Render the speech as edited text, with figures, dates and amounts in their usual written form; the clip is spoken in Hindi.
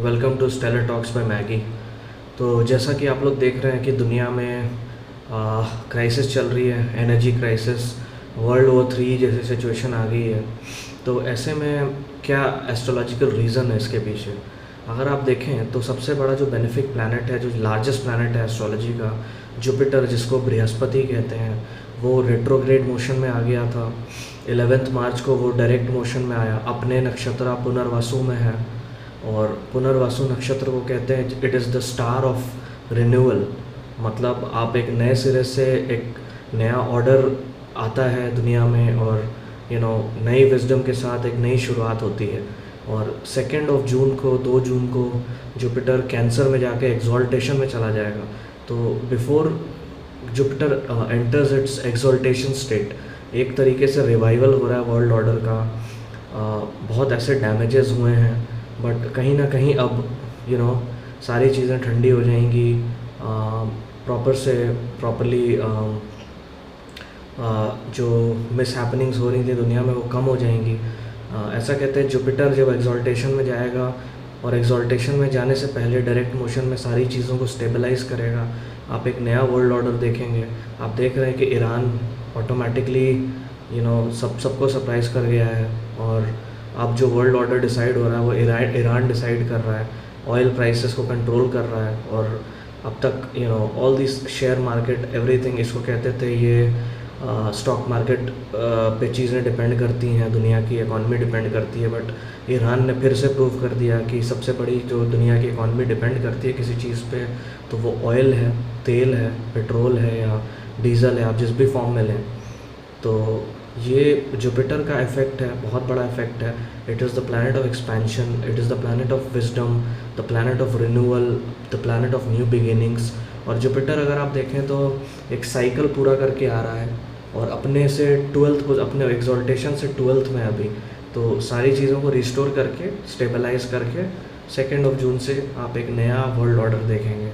Welcome to stellar talks by Maggi. तो जैसा कि आप लोग देख रहे हैं कि दुनिया में क्राइसिस चल रही है, एनर्जी क्राइसिस, वर्ल्ड वॉर 3 जैसी सिचुएशन आ गई है। तो ऐसे में क्या एस्ट्रोलॉजिकल रीज़न है इसके पीछे? अगर आप देखें तो सबसे बड़ा जो बेनिफिक प्लैनेट है, जो लार्जेस्ट प्लैनेट है एस्ट्रोलॉजी का, जुपिटर, जिसको बृहस्पति कहते हैं, वो रेट्रोग्रेड मोशन में आ गया था। 11 मार्च को वो डायरेक्ट मोशन में आया, अपने नक्षत्र पुनर्वसु में है। और पुनर्वसु नक्षत्र को कहते हैं it is the star of renewal. मतलब आप एक नए सिरे से, एक नया ऑर्डर आता है दुनिया में, और नई विजडम के साथ एक नई शुरुआत होती है। और 2 जून को 2 जून को जुपिटर कैंसर में जाके एक्सॉल्टेशन में चला जाएगा। तो before Jupiter enters it's exaltation state, एक तरीके से रिवाइवल हो रहा है वर्ल्ड ऑर्डर का। बहुत ऐसे डैमेजेस हुए हैं, बट कहीं ना कहीं अब सारी चीज़ें ठंडी हो जाएंगी, प्रॉपरली जो मिस हैपनिंग्स हो रही थी दुनिया में वो कम हो जाएंगी। ऐसा कहते हैं जुपिटर जब एक्सॉल्टेशन में जाएगा, और एक्सॉल्टेशन में जाने से पहले डायरेक्ट मोशन में सारी चीज़ों को स्टेबलाइज करेगा। आप एक नया वर्ल्ड ऑर्डर देखेंगे। आप देख रहे हैं कि ईरान ऑटोमेटिकली सबको सरप्राइज़ कर गया है, और अब जो वर्ल्ड ऑर्डर डिसाइड हो रहा है वो ईरान डिसाइड कर रहा है, ऑयल प्राइसेस को कंट्रोल कर रहा है। और अब तक all this share market everything, इसको कहते थे ये स्टॉक मार्केट पे चीज़ें डिपेंड करती हैं, दुनिया की इकॉनमी डिपेंड करती है। बट ईरान ने फिर से प्रूव कर दिया कि सबसे बड़ी जो दुनिया की इकॉनमी डिपेंड करती है किसी चीज़ पे, तो वो ऑयल है, तेल है, पेट्रोल है या डीजल है, आप जिस भी फॉर्म में लें। तो ये जुपिटर का इफेक्ट है, बहुत बड़ा इफेक्ट है। It is the planet of expansion, it is the planet of wisdom, the planet of renewal, the planet of new beginnings. और जुपिटर अगर आप देखें तो एक साइकिल पूरा करके आ रहा है, और अपने से 12th, अपने एक्सॉल्टेशन से 12th में अभी, तो सारी चीज़ों को रिस्टोर करके, स्टेबलाइज करके 2 जून से आप एक नया वर्ल्ड ऑर्डर देखेंगे।